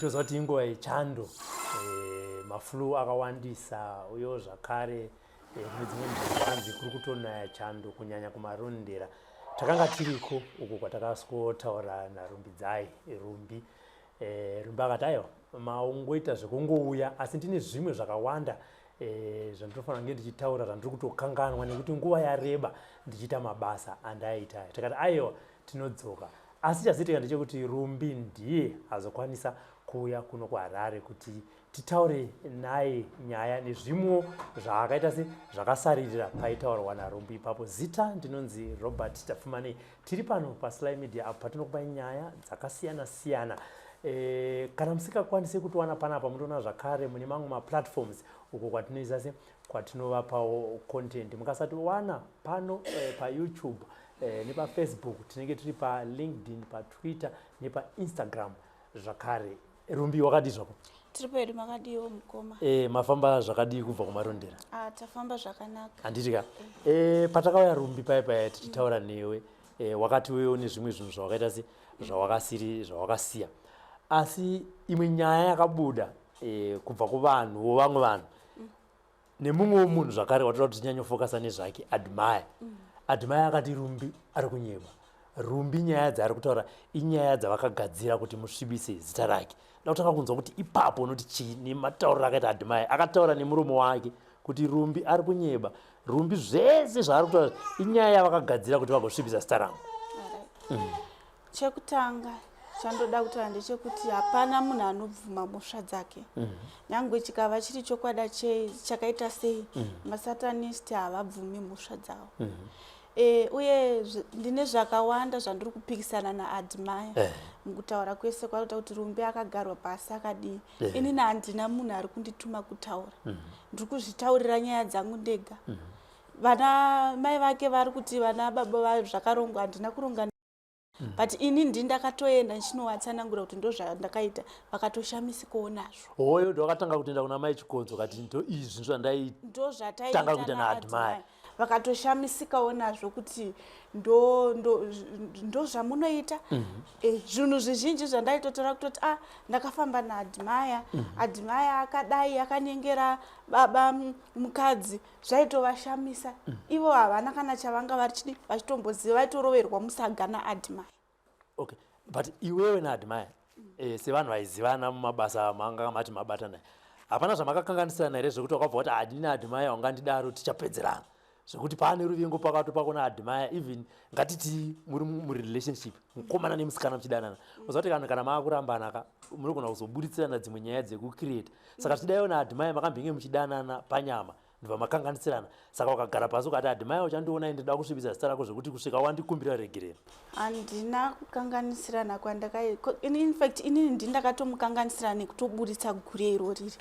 tozoti inguva yechando maflu akawandisa uyo zvakare nedzimwe nzvimbo hanzi kuri kutonaya chando kunyanya kumarondera. Takanga tiriko uko kwatakasikotaura narumbi dzai rumbi akati aiwa maungoita zvekungouya asi ndine zvimwe zvakawanda zvandinofanira kunge ndichitaura zvandiri kutokanganwa nekuti nguva yareba ndichiita mabasa andaiita. Takati aiwa tinodzoka, asi chazitika ndechekuti rumbi ndiye azokwanisa kuuya kuno kuHarare kuti titaure naye nyaya nezvimwe zvaakaita zvakasaririra paitaurwa narumbi ipapo. Zita ndinonzi Robert Tafumane, tiri pano paSly Media apo patinokupa nyaya dzakasiyana siyana. Kana musingakwanisi kutiwana panapa munoona zvakare mune mamwe maplatforms uko kwatinoisa kwatinovapawo content. Mukasatiwana pano paYouTube nepaFacebook tinenge tiri paLinkedIn, paTwitter nepaInstagram zvakare. Rumbi wakadi zvako? Tiri pedu makadiwo mukoma. Mafamba zvakadi kubva kumarondera? Tafamba zvakanaka. Handitika. Patakauya rumbi paya tichitaura newe wakati wewo nezvimwe zvinhu zvawakaita zvawakasiya. Asi imwe nyaya yakabuda kubva kuvanhu vamwe vanhu nemumwe munhu zvakare watoda kuti tinyanyofokasa nezvake, Admire akati rumbi Arikunyepa. Rumbi nyaya dzaari kutaura inyaya dzavakagadzira kuti musvibise zita rake. Ndakutanga kunzwa kuti ipapo unoti chini matauriro akaita Admire. Akataura nemuromo wake kuti rumbi Arikunyepa, rumbi zvese zvaari kutaura inyaya yavakagadzira kuti vagosvibisa zita rangu. Chekutanga chandoda kutaura ndechekuti hapana munhu anobvuma mhosva dzake. Nyangwe chikava chiri chokwadi chakaita sei, MuSatanist havabvumi mhosva dzavo. Uye ndine zvakawanda zvandiri kupikisana naAdmire mukutaura kwese kwanoita kuti rumbi akagarwa pasi akadii. Inini handina munhu ari kundituma kutaura, ndiri kuzvitaurira nyaya dzangu ndega. Vana mai vake vari kuti vana baba zvakarongwa, handina kuronga. But ini ndakatoenda ndichinovatsanangura kuti ndo zvandakaita, vakatoshamisikawo nazvo. Hoyo ndakatanga kutoenda kuna mai chikonzo kati ndo izvi zvandaiitanga kuita naAdmire. Vakatoshamisikawo nazvo kuti ndo zvamunoita. Zvinhu zvizhinji zvandaitotora kutoti ndakafamba naAdmire, Admire akadai akanyengera baba mukadzi, zvaitovashamisa. Ivo havana kana chavanga vachitomboziva, vaitoroverwa musaga naAdmire. Okay, but iwewe naAdmire sevanhu vaizivana mumabasa manga mati mabatana, hapana zvamakakanganisirana here zvekuti wakabva kuti hadini Admire wangandidaro tichapedzerana, zvekuti paane ruvengo pakati pako naAdmire, even ngatiti muri murelationship mukomana nemusikana muchidanana, uzoti kana maakurambana munogona kuzobuditsirana dzimwe nyaya dzekucreate. Saka tidaiwo naAdmire makambenge muchidanana panyama ndibva makanganisirana. Saka ukagara pasi ukati Admire uchandiona ndida kusvibisa zita rako zvekuti kusvika wandikumbira regerero. Handina kukanganisirana in fact inini ndindakatomukanganisira nekutoburitsa gure irori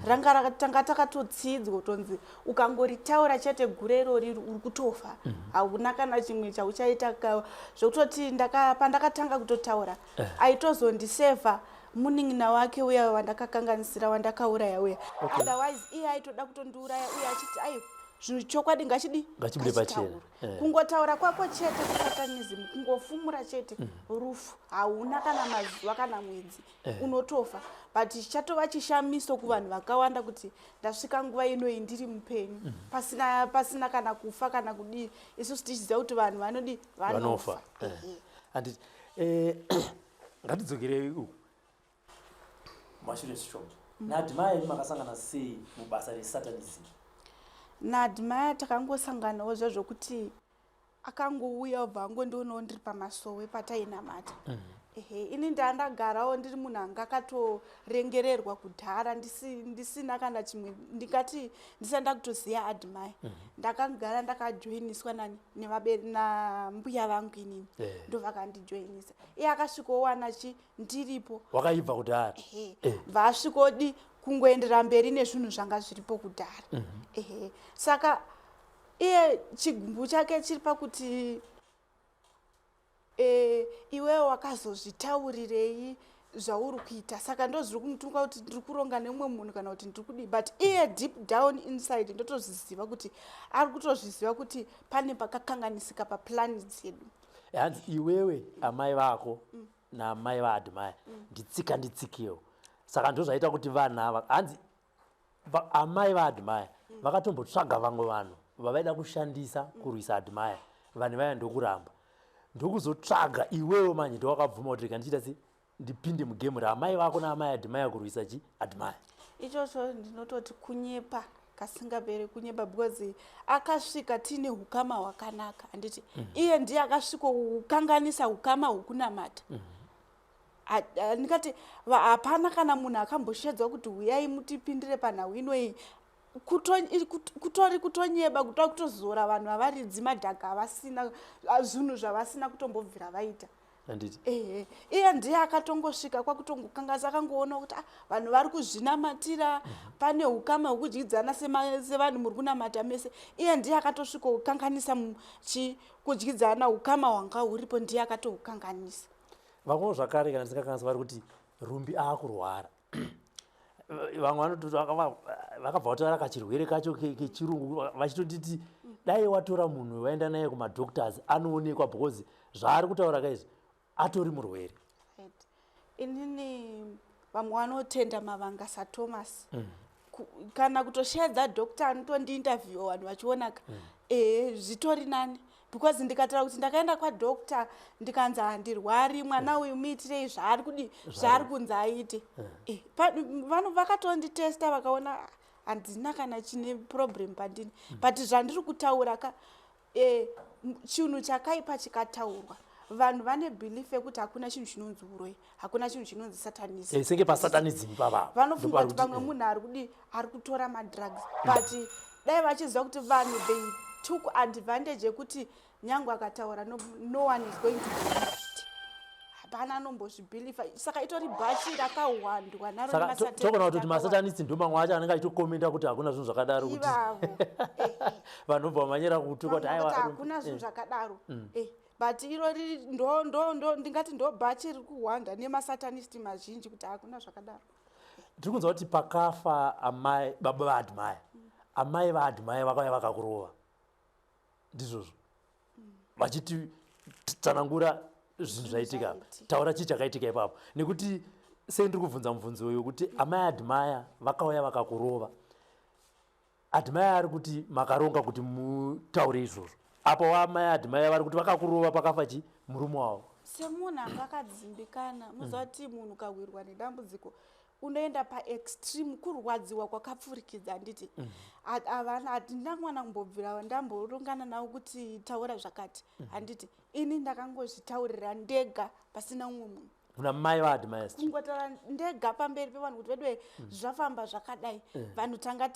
ranga rakatanga takatotsidzwa kutonzi ukangoritaura chete gure irori uri kutofa, hauna kana chimwe chauchaita. Zvekutoti pandakatanga kutotaura aitozondisevha munin'ina wake uya wandakakanganisira wandakauraya uya. Otherwise iye aitoda kutondiuraya uye achiti zvinhu chokwadi ngachibve pachena. Kungotaura kwako chete kusatanism, kungofumura chete rufu, hauna kana mazuva kana mwedzi unotofa. But chatova chishamiso kuvanhu vakawanda kuti ndasvika nguva inoyi ndiri mupenyu pasina kana kufa kana kudii. Isusu tichiziva kuti vanhu vanofa. Handiti ngatidzokerei uku mashure strong. naAdmire makasangana sei mubasa reSatanism? naAdmire takangosanganawo zvazvokuti akangouya ubva angondionawo ndiri pamasowe patainamata. Ini ndandagarawo ndiri munhu anga akatorengererwa kudhara ndisina kana chimwe, ndingati ndisanda kutoziva Admire. Ndakagara ndakajoiniswa nambuya vangu inini, ndo vakandijoinisa. Iye akasvikowana ndiripo. Wakaibva kudhara? Vasvikodi kungoendera mberi nezvinhu zvanga zviripo kudhara. Saka iye chigumbu chake chiri pakuti iwewe wakazozvitaurirei zvauri kuita. Saka ndozviri kumutuka kuti ndiri kuronga nemumwe munhu kana kuti ndiri kudii. But iye deep down inside ndotozviziva kuti ari kutozviziva kuti pane pakakanganisika paplani dzedu. Hanzi iwewe amai vako namai vaAdmire nditsika nditsikiwo. saka ndozvaita kuti vanhu ava hanzi amai vaadmire vakatombotsvaga vamwe vanhu vavaida kushandisa kurwisa admire vanhu vaya ndokuramba ndokuzotsvaga iwewo manje ndowakabvuma kuti kandichita sei ndipinde mugemu raamai vako naamai admire kurwisa chi admire ichocho ndinototi kunyepa kasingaperi kunyepa because akasvika tiine ukama hwakanaka handiti iye ndiye akasvika kukanganisa ukama hwokunamata ndikati hapana kana munhu akamboshedzwa kuti uyai mutipindire panhau inoi kutori kutonyeba kutora kutozora vanhu avaridzi madhaka havasina zvinhu zvavasina kutombobvira vaita iye ndiye akatongosvika kwakutongokanganisa akangoona kuti vanhu vari kuzvinamatira pane ukama hwekudyidzana sevanhu muri kunamata mese iye ndiye akatosvika kukanganisa kudyidzana ukama hwanga huripo ndiye akatohukanganisa vamwewo zvakare kana ndisingakanganisa vari kuti rumbi aakurwara vamwe vakabva kutaura kachirwere kacho kechirungu vachitotiti dai watora munhu waenda naye kumadoctors anoonekwa because zvaari kutaura kaizvi atori murwere inini vamwe vanotenda mavanga saThomas kana kutoshedza doctor anotondiinterview vanhu vachionaka zvitori nani because ndikataura kuti ndakaenda kwadoctor ndikanzi handirwari mwana uyu muitirei zvaari kunzi aite vanhu vakatonditesta vakaona handina kana chine problem pandini but zvandiri kutaura chinhu chakaipa chikataurwa vanhu vane belief yekuti hakuna chinhu chinonzi uroi hakuna chinhu chinonzi satanism senge pasatanism pava vanofunga kuti pamwe munhu ari kutora madrugs but dai vachiziva kuti vanhu they took advantage yekuti nyange akataura no one is going to believe it hapana anombozvibhilifa saka itori bhachi rakahwandwa narotokona kuti masatanist ndo mamwe acho anenge achitokomenda kuti hakuna zvinhu zvakadaro kuti vanobva vamanyira kutuka kuti hakuna zvinhu zvakadaro but irori ndingati ndo bhachi riri kuhwanda nemasatanist mazhinji kuti hakuna zvakadaro tiri kunzwa kuti pakafa amai baba vaadmire amai vaadmire vakauya vakakurova ndizvozvo vachiti tsanangura zvinhu zvaitika taura chii chakaitika ipapo nekuti sei ndiri kubvunza mubvunzo uyu kuti amai admire vakauya vakakurova admire ari kuti makaronga kuti mutaure izvozvo apo amai admire vari kuti vakakurova pakafa chi murume wavo semunhu anga akadzimbikana muziva kuti munhu ukawirwa nedambudziko unoenda paextreme kurwadziwa kwakapfurikidza handiti hatina mwana kumbobvira ndamborongana nawo kuti taura zvakati handiti ini ndakangozvitaurira ndega pasina umwe munhu una mai vaadmire kungotaura ndega pamberi pevanhu kuti vedwe zvafamba zvakadai vanhu tanga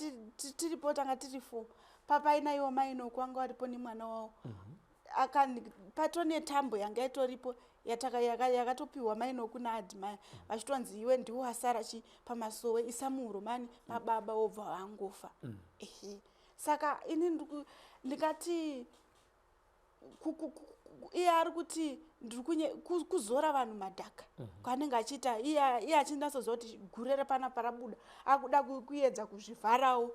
tiripo tanga tiri 4 papainaiwo maino kwanga varipo nemwana wavo patone tambo yanga itoripo yakatopiwa maino kuna admire vachitonzi iwe ndiwo wasara pamasowe isa muuromani mababa wobva vangofa saka ini ndikati iye ari kuti ndiri kuzora vanhu madhaka kwanenge achiita iye achinatsoziva kuti gurere pana parabuda akuda kuedza kuzvivharawo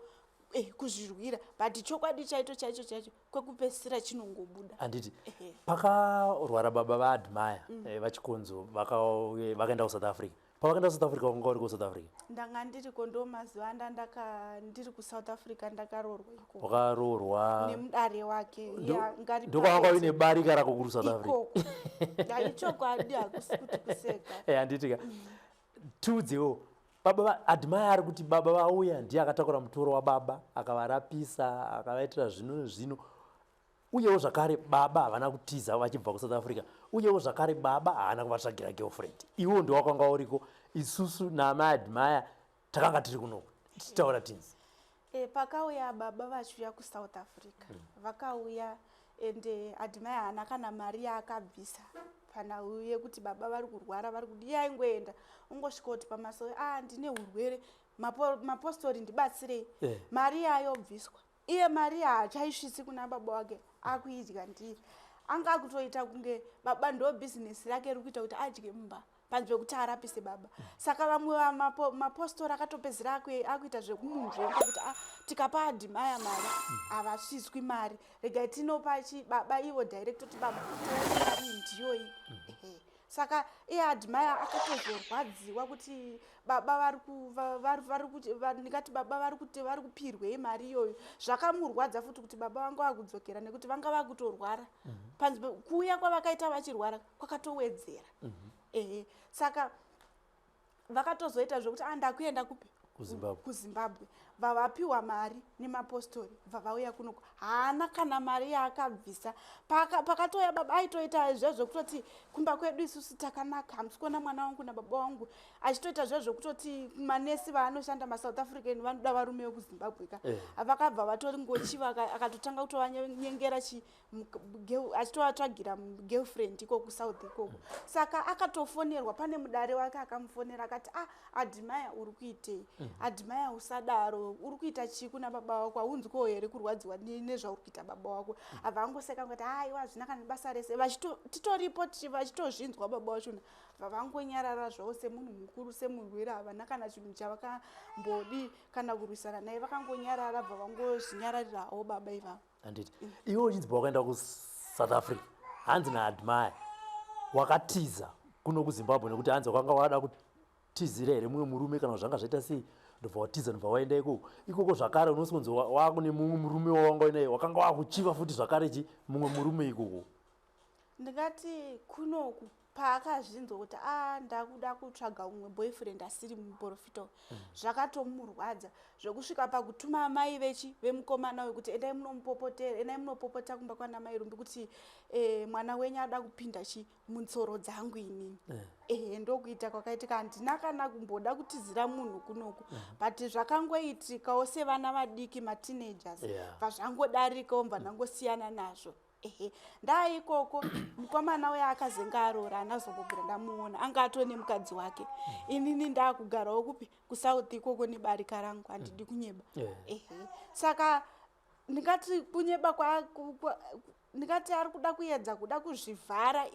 kuzvirwira but chokwadi chaicho kwekupedzisira chinongobuda handiti pakarwara baba vaadmire vachikonzo vakaenda kuSouth Africa pavakaenda kuSouth Africa wanga uri kuSouth Africa ndanga ndiriko ndo mazuva ndiri kuSouth Africa ndakaroorwa iko wakaroorwa nemudare wake ndokwanga uine barika rako kuri South Africa ichokwadi hakusi kuti kuseka handitika tiudzewo baba admire ari kuti baba vauya ndiye akatakura mutoro wababa akavarapisa akavaitira zvino uyewo zvakare baba havana kutiza vachibva kuSouth Africa uyewo zvakare baba haana kuvatsvagira girlfriend iwo ndo wakanga uriko isusu naamai admire takanga tiri kuno tichitaura tinzi pakauya baba vachiuya kuSouth Africa vakauya ende admire haana kana mari yaakabvisa panhau yekuti baba vari kurwara vari kuti iye aingoenda ungosvika kuti pamasowe ndine urwere mapostori ndibatsirei mari yayobviswa iye mari haachaisvitsi kuna baba wake akuidya ndiye anga akutoita kunge baba ndo bhizinesi rake riri kuita kuti adye mumba panze pekuti arapise baba saka vamwe mapostori akatopedzera akuita zvekumunzvenga kuti tikapa admire mari havasviswi mari regai tinopa baba ivo direct kuti baba mari ndiyo iyi saka iye admire akatozorwadziwa kuti baba ndikati baba vari kupirwe mari iyoyo. Zvakamurwadza futi kuti baba vanga vakudzokera nekuti vanga vakutorwara. Panzi kuuya kwavakaita vachirwara kwakatowedzera. Saka vakatozoita zvokuti ndakuenda kupi kuZimbabwe. Vavapiwa mari nemapostori vavauya kunoko. Haana kana mari yaakabvisa. Pakatoya baba aitoita izvezvo kutoti kumba kwedu isusu takanaka, hamsi kuona mwana wangu nababa wangu. Achitoita izvezvo kutoti manesi vaanoshanda maSouth African vanoda varume vekuZimbabwe ka. Vakabva vatori ngochiva akatotanga kutovanyengera achitovatsvagira girlfriend ikoko kuSouth ikoko. Saka akatofonerwa, pane mudare wake akamufonera akati admire uri kuitei? Admire usadaro, uri kuita chii kuna baba wako? Haunzwiko here kurwadziwa nezvauri kuita baba wako? Havangoseka ngati haiwa hazvina kana basa rese. Titoripo vachitozvinzwa baba vacho vavangonyarara zvavo semunhu mukuru, semurwere, havana kana chinhu chavakambodi kana kurwisana naye, vakangonyarara bvavangozvinyararira havo baba ivavo. Handiti iwe uchinzi wakaenda kuSouth Africa, hanzi naadmire wakatiza kuno kuZimbabwe nekuti hanzi wakanga wada kutizira here mumwe murume kana zvanga zvaita sei, ndobva watiza ndobva waenda ikoko zvakare unosonzi wakune mumwe murume wawanga naye wakanga wakuchiva futi zvakare mumwe murume ikoko. Ndingati kunoku paakazvinzwa kuti ndakuda kutsvaga umwe boyfriend asiri muprofita, zvakatomurwadza zvokusvika pakutuma amai vemukomana wekuti endai munomupopotera, endai munopopota kumba kwana mai rumbi kuti mwana wenyu ada kupinda mutsoro dzangu inini. Ndokuita kwakaitika. Handina kana kumboda kutizira munhu kunoku, but zvakangoitikawo sevana vadiki mateenagers vazvangodarikawo mbva ndangosiyana nazvo. Ndaikoko mukomana uya akazenga arora, anazombobvira ndamuona, anga atone mukadzi wake. Inini ndakugarawo kupi kuSouth ikoko nebarika rangu, handidi kunyeba. Saka ndingati kunyeba ndingati ari kuda kuedza kuda kuzvivhara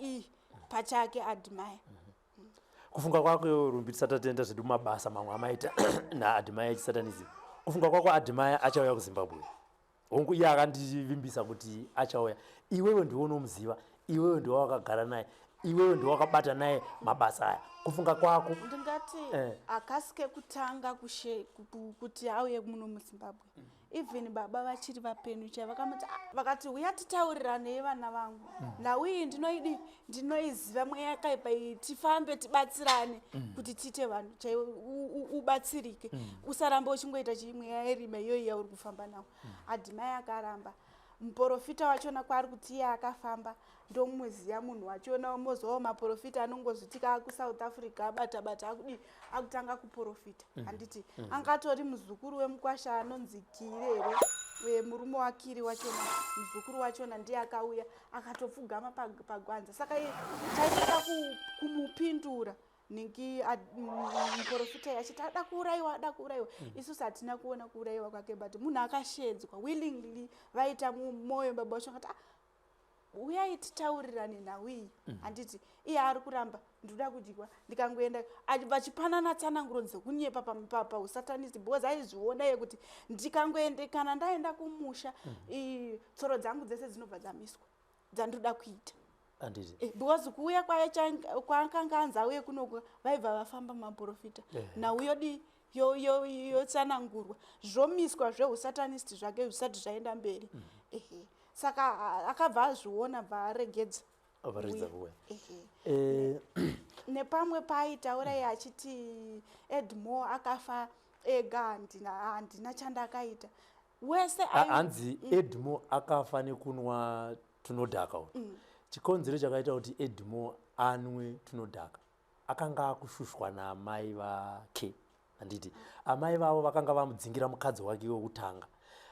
pachake admire. Kufunga kwako Rumbi, tisatenda zvedu mabasa mamwe amaita naadmire echisatanism. Kufunga kwako admire achauya kuZimbabwe. Hongu iye akandivimbisa kuti achauya. Iwewe ndiwe unomuziva, iwewe ndiwe wakagara naye, iwewe ndiwe wakabata naye mabasa aya. Kufunga kwako ndingati akasike kutanga kuti auye muno muZimbabwe. Even baba vachiri vapenyu vakamati vakati uya titaurirane vana vangu, nauyi ndinoiziva mweya yakaipa iyi, tifambe tibatsirane kuti tiite vanhu ubatsirike, usaramba uchingoita mweya irima iyoyi yauri kufamba nawo. Admire akaramba. Muprofita wachona kwaari kuti iye akafamba ndomuziya munhu wachona, mozowo maprofita anongozvitika kuSouth Africa abata akutanga kuprofita. Handiti angatori muzukuru wemukwasha anonzi Kire, murume wakiri wachona, muzukuru wachona ndiye akauya akatopfugama pagwanza. Saka taitaka kumupindura ningi muprofita yachiti ada kuurayiwa. Isusu hatina kuona kuurayiwa kwake, but munhu akashedzwa willingly, vaita mwoyo baba vacho akati uyai titaurirane nawiyi. Handiti iye ari kuramba ndoda kudyiwa, ndikangoenda vachipanana tsananguro dzekunyepa pausatanisi, because aizviona iye kuti ndikangoende kana ndaenda kumusha tsoro dzangu dzese dzinobva dzamiswa dzandoda kuita. Because kuuya kwaakanga anzi auye kunoko vaibva vafamba maprofita, nauyo yotsanangurwa zvomiswa zveusatanist zvake zvisati zvaenda mberi. Saka akabva azviona bvaaregedza nepamwe paaitaura iye achiti Edmore akafa ega, handina chandakaita wese. Hanzi Edmore akafa nekunwa tunodhaka. Chikonzero chakaita kuti Edmore anwe tunodhaka, akanga akushushwa naamai vake. Handiti amai vavo vakanga vamudzingira mukadzi wake wekutanga,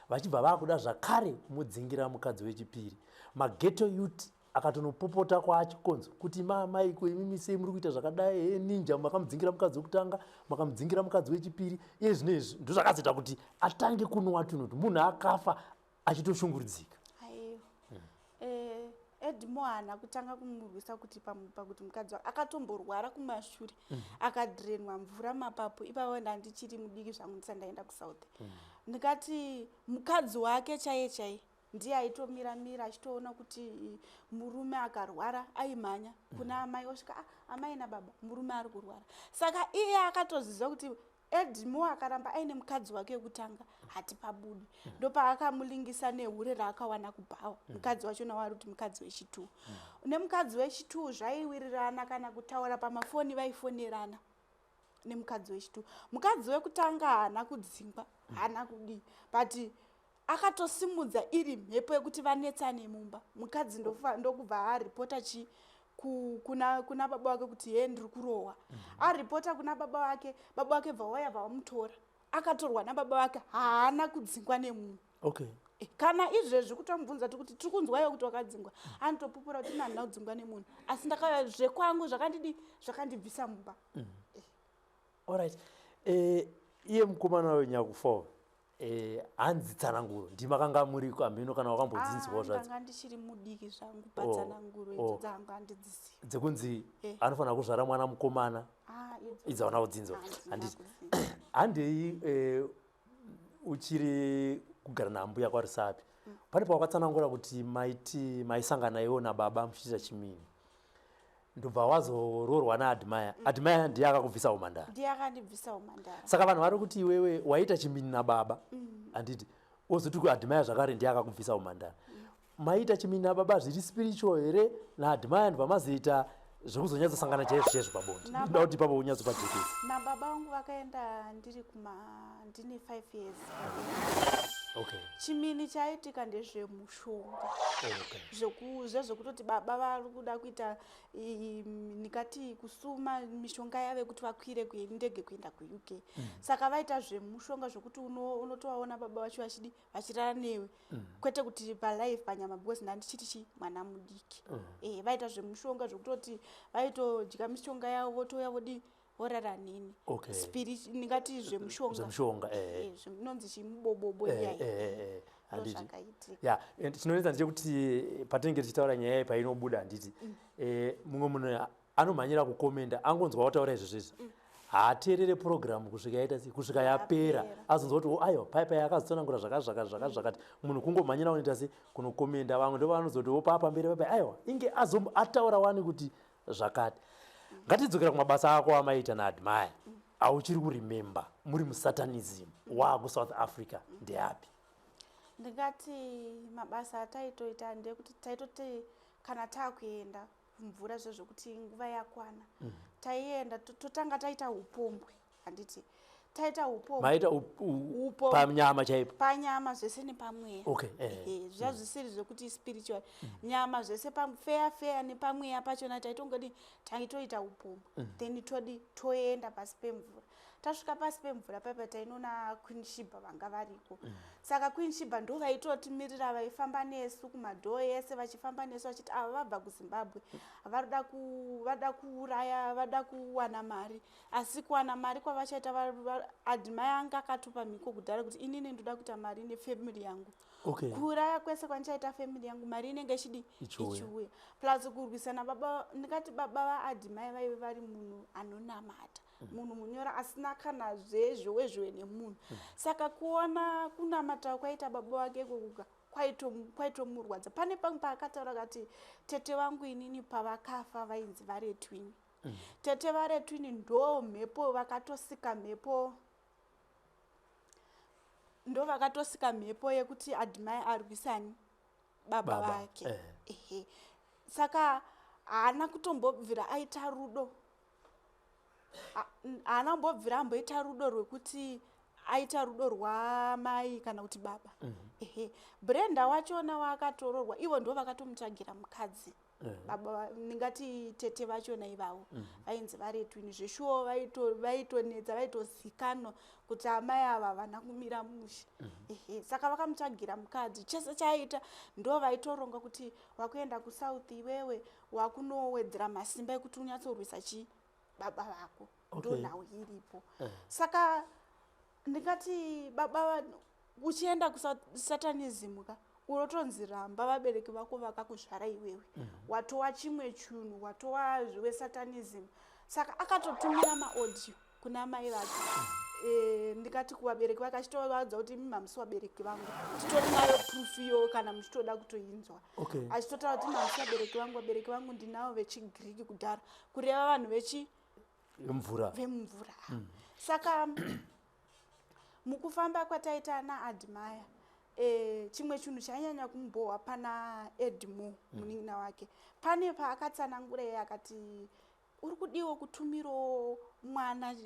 vachibva vakuda zvakare kumudzingira mukadzi wechipiri. Maghetto youth akatonopopota kwachikonzo kuti mamai imimi sei muri kuita zvakadai, ninja makamudzingira mukadzi wekutanga, makamudzingira mukadzi wechipiri. Iye zvinezvi ndozvakazoita kuti atange kunwa tunoti munhu akafa achitoshungurudzika. Edmore haana kutanga kumurwisa kuti pakuti mukadzi wake akatomborwara kumashure, akadhirenwa mvura mapapu. Ipapo ndandichiri mudiki zvangu ndisati ndaenda kuSouth. Ndikati mukadzi wake chaiye ndiye aitomira achitoona kuti murume akarwara aimhanya kuna amai osvika amai nababa murume ari kurwara. Saka iye akatoziva kuti Edmo akaramba aine mukadzi wake wekutanga hatipabudi. Ndopaakamuringisa nehure raakawana kubhawa. Mukadzi wachona wari kuti mukadzi wechitu. Nemukadzi wechitu zvaiwirirana kana kutaura pamafoni vaifonerana nemukadzi wechitu. Mukadzi wekutanga haana kudzingwa, haana kudi. But akatosimudza iri mhepo yekuti vanetsane mumba. Mukadzi ndokubva aripota kuna baba wake kuti yeye ndiri kurohwa. Aripota kuna baba wake bva wauya vamutora. Akatorwa nababa wake haana kudzingwa nemunhu. Okay. Kana izvezvi kutomubvunza kuti tiri kunzwayo kuti wakadzingwa, anotopupura kuti handina kudzingwa nemunhu, asi ndakauya zvekwangu zvakandibvisa mumba. Alright. Iye mukomana wenyakufa hanzi tsananguro ndimakanga muri kwambino kana wakambodzinzwawo zvadzo? Ndanga ndichiri mudiki zvangu patsananguro idzo dzanga ndidziziva. Dzekunzi anofanira kuzvara mwana mukomana. Idza wana kudzinzwa. Handei uchiri kugara nambuya kwaRusapi. Pane pawakatsanangura kuti maisangana iwo nababa muchiita chimini. Ndobva wazoroorwa naAdmire. Admire ndiye akakubvisa umhandara. Ndiye akandibvisa umhandara. Saka vanhu vari kuti iwewe waita chimini nababa. Handiti ozoti kuAdmire zvakare ndiye akakubvisa umhandara. Maita chimini nababa zviri spiritual here naAdmire ndobva mazoita zvekuzonyatsosangana chaizvo pabonde. Ndoda kuti ipapo unyatsopajekesa. Nababa vangu vakaenda ndine 5 years. Okay. Chimini chaitika ndezvemushonga. Zvekutoti baba vari kuda kuita nikati kusuma mishonga yave kuti vakwire ndege kuenda kuUK. Saka vaita zvemushonga zvokuti unotovaona baba vacho vachirara newe. Kwete kuti palife panyama because ndandichiti mwana mudiki. Vaita zvemushonga zvokutoti vaitodya mishonga yavo votouya vorara nini. Okay. Spirit ningati zvemushonga. Zvinonzi chimubobobo iyai. Ya, chinoita ndechekuti patinenge tichitaura nyaya iyi painobuda handiti mumwe munhu anomhanyira kukomenda angonzwa wataura izvozvo haateerere program kusvika yapera azonzwa kuti aiwa paipai akazotsanangura zvakati munhu kungomhanyira unoita se kunokomenda vamwe ndo vanozoti wopa pamberi paipai aiwa inge ataura wani kuti zvakati. Ngatidzokera kumabasa ako amaita naAdmire auchiri kuremember muri muSatanism waakuSouth Africa ndeapi? Ndingati mabasa ataitoita ndekuti taitoti kana taakuenda mvura zvezvokuti nguva yakwana taienda totanga taita upombwe handiti taita upombwe maita panyama chaipo panyama zvese nepamweya. Okay. Zvazvisiri zvokuti spiritual nyama zvese fair nepamweya pachona taitongodi taitoita upombwe then toenda pasi pemvura. Tasvika pasi pemvura paipa tainona Queen Sheba vanga variko. Saka Queen Sheba ndo vaitotimirira vaifamba nesu kumadhoo ese vachifamba nesu vachiti ava vabva kuZimbabwe vada kuuraya vada kuwana mari, asi kuwana mari kwavachaita Admire anga akatopa mhiko kudhara kuti inini ndoda kuita mari nefamily yangu. Kuuraya kwese kwandichaita family yangu mari inenge ichiuya. Plus kurwisana baba ndikati baba vaAdmire vaive vari munhu anonamata. Munhu munyora asina kana zvezvowezvowe nemunhu. Saka kuona kunamata kwaita baba wake kuka kwaitomurwadza. Pane pamwe paakataura kati tete vangu inini pavakafa vainzi vari twin. Tete vari twin ndo mhepo vakatosika mhepo yekuti Admire arwisani baba vake. Saka haana kutombobvira aita rudo. Haana kumbobvira amboita rudo rwekuti aita rudo rwamai kana kuti baba. Brenda wachona waakatororwa ivo ndo vakatomutsvagira mukadzi. Baba ningati tete vachona ivavo vainzi vari twin zveshuwo vaitonetsa vaitozikanwa kuti amai ava havana kumira mushe. Saka vakamutsvagira mukadzi chese chaita ndo vaitoronga kuti wakuenda kuSouth iwewe wakunowedzera masimba ekuti unyatsorwisa baba vako ndo nhau iripo. Saka ndingati baba uchienda kuSatanism unotonzi ramba vabereki vako vakakuzvara iwewe watova chimwe chinhu watova zveweSatanism. Saka akatotumira maaudio kuna mai vake ndikati kuvabereki vakachitovaudza kuti mamusi vabereki vangu titori nayo proof iyo kana muchitoda kutoinzwa achitotaura kuti mamusi vabereki vangu ndinavo vechigiriki kudhara kureva vanhu vemumvura saka mukufamba kwataita naadmire chimwe chinhu chainyanya kumbohwa pana edmo munin'ina wake pane paakatsanangura iye akati uri kudiwa kutumirawo mwana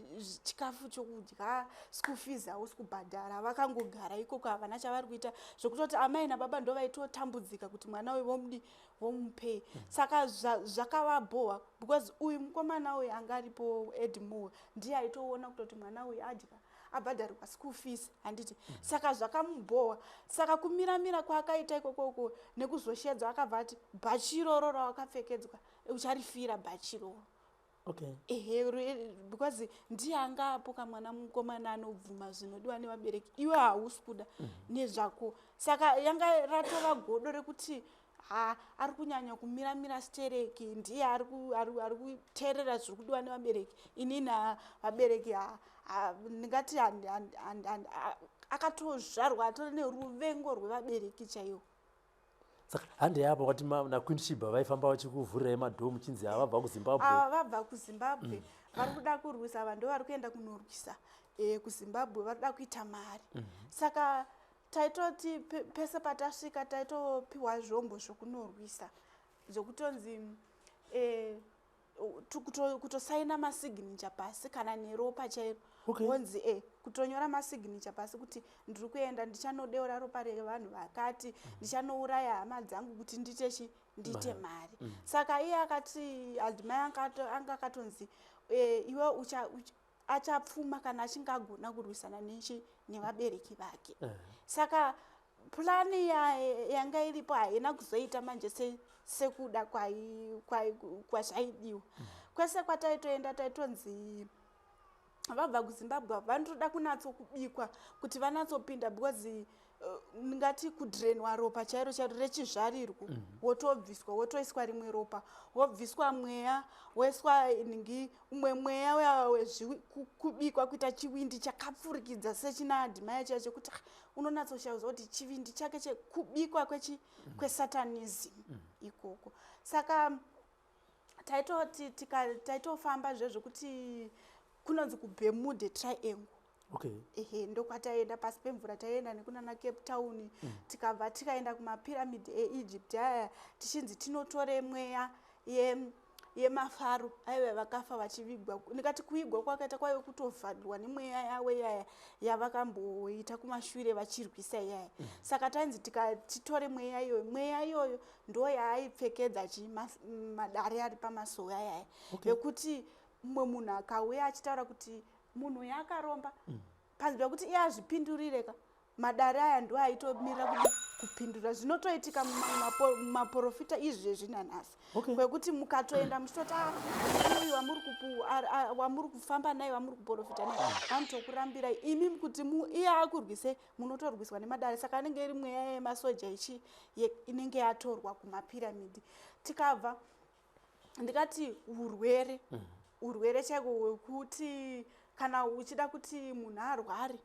chikafu chokudya school fees hausi kubhadhara vakangogara ikoko havana chavari kuita zvokutoti amai nababa ndo vaitotambudzika kuti mwana uyu vomupei saka zvakavabhohwa because uyu mukomana uyu anga aripo edmo ndiye aitoona kutoti mwana uyu adya abhadharirwa school fees handiti saka zvakamubhohwa saka kumiramira kwaakaita ikokoko nekuzoshedzwa akabva ati bhachi iroro rawakapfekedzwa ucharifira bhachi iroro because ndiye anga apoka mwana mukomana anobvuma zvinodiwa nevabereki iwe hausi kuda nezvako saka yanga ratova godo rekuti ari kunyanya kumiramira stereki ndiye ari kuteerera zviri kudiwa nevabereki inini vabereki ndingati akatozvarwa atori neruvengo rwevabereki chaiwo saka hande yapo kwati naQueen Sheba vaifamba vachikuvhurirai madhoo muchinzi vabva kuZimbabwe vabva kuZimbabwe vari kuda kurwisa vanhu ndo vari kuenda kunorwisa kuZimbabwe vari kuda kuita mari saka taitoti pese patasvika taitopiwa zvombo zvokunorwisa zvokutonzi kutosaina masignature pasi kana neropa chairo wonzi kutonyora masignature pasi kuti ndiri kuenda ndichanodeura ropa revanhu vakati ndichanouraya hama dzangu kuti ndite mari saka iye akati admire anga akatonzi iwe achapfuma kana achinge agona kurwisana nevabereki vake saka plani yanga iripo haina kuzoita manje sekuda kwazvaidiwa kwese kwataitoenda taitonzi vabva kuZimbabwe vanotoda kunatsokubikwa kuti vanatsopinda because ngati kudrenwa ropa chairo rechizvarirwo wotobviswa wotoiswa rimwe ropa wobviswa mweya woiswa umwe mweya kubikwa kuita chivindi chakapfurikidza sechina admire chacho kuti unonatsoshaudza kuti chivindi chake chekubikwa kwesatanism ikoko saka taitofamba zvezvokuti kunonzi kuBermuda Triangle ndokwataenda pasi pemvura taienda nekunana Cape Town tikabva tikaenda kumapiramidi eEgypt aya tichinzi tinotore mweya yemafaro aive vakafa vachivigwa ndikati kuigwa kwakaita kwaive kutovhadwa nemweya yavo yaya yavakamboita kumashure vachirwisa yaya saka tainzi titore mweya iyoyo ndo yaaipfekedza madare ari pamasowe ayaya yekuti mumwe munhu akauya achitaura kuti munhu yakaromba panzi pekuti iye azvipindurireka madare aya ndo aitomirira kupindura zvinotoitika mumaprofita izvezvi nanhasi kwekuti mukatoenda muchitoti uyu wamuri kufamba naye wamuri kuprofita naye vanotokurambirai imi kuti iye akurwise munotorwiswa nemadare saka anenge iri mweya yemasoja inenge yatorwa kumapiramidi tikabva ndikati urwere chaiko wekuti kana uchida kuti munhu arware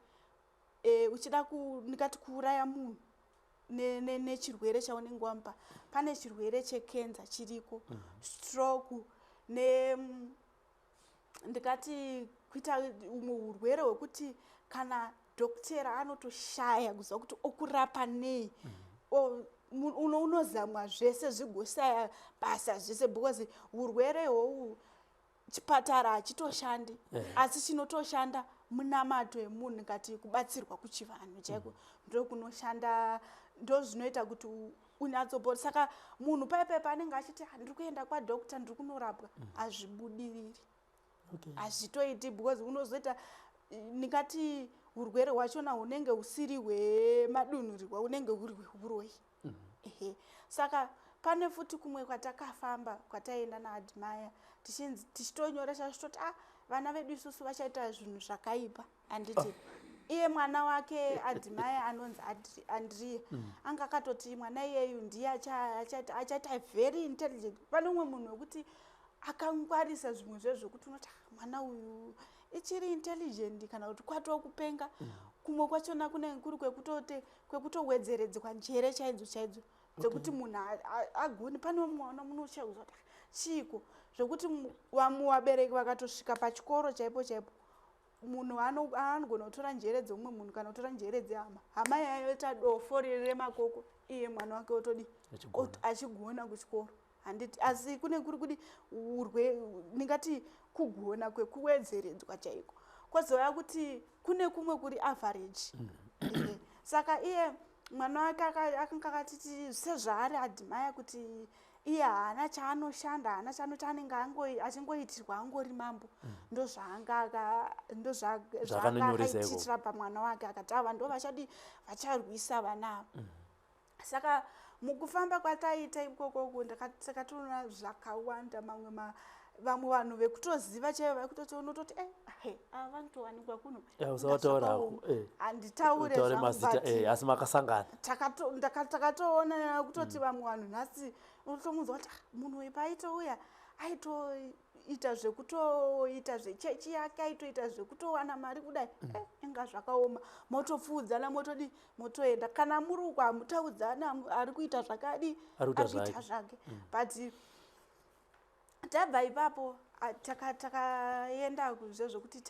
uchida ndikati kuuraya munhu nechirwere chaunenge wamupa pane chirwere chekenza chiriko stroke ndikati kuita umwe urwere hwekuti kana dhokotera anotoshaya kuziva kuti okurapa nei unozamwa zvese zvigoshaya basa zvese because urwere hwohwu chipatara hachitoshandi asi chinotoshanda munamato yemunhu ngati kubatsirwa kuchivanhu chaiko ndokunoshanda ndozvinoita kuti unyatsopora saka munhu paipe panenge achiti ndiri kuenda kwadhokota ndiri kunorapwa hazvibudiriri hazvitoiti because unozoita ndingati urwere hwachona hunenge husiri hwemadunhurirwa hunenge huri hweuroi saka pane futi kumwe kwatakafamba kwataenda naadmire tichitonyoresa tichitoti vana vedu isusu vachaita zvinhu zvakaipa handiti iye mwana wake admire anonzi Andrea anga akatoti mwana iyeyu ndiye achaita very intelligent pane umwe munhu wekuti akangwarisa zvimwe zvezvokuti unoti mwana uyu ichiri intelligent kana kuti kwatokupenga kumwe kwachona kunenge kuri kwekutowedzeredzwa njere chaidzo dzekuti munhu agoni. Pane mwana munochauza kuti chiko zvokuti vabereki vakatosvika pachikoro chaipo munhu anogona kutora njere dzeumwe munhu kana kutora njere dzehama yayoita dofo remakoko iye mwana wake otodi achigona kuchikoro. Handiti asi kune kuri kuti ndingati kugona kwekuwedzeredzwa chaiko kwozouya kuti kune kumwe kuri average. Saka iye mwana wake akanga akatiti sezvaari adhimaya kuti iye haana chaanoshanda, haana chaanenge achingoitirwa angori mambo, ndozvaakaititira pamwana wake akati ava ndo vacharwisa vana ava. Saka mukufamba kwataita ikoko takatoona zvakawanda vamwe vanhu vekutoziva chaivo vaikutoti unototi ava vanotowanikwa kuno handitaure asi makasangana takatoona kutoti vamwe vanhu nhasi unotomudza kuti munhu uyu paaitouya aitoita zvekutoita zvechechi yake aitoita zvekutowana mari kudai inga zvakaoma motopfuudzana motoenda kana muri uko hamutaudzana ari kuita zvakadi arikuita zvake. But tabva ipapo takaenda zvezvokuti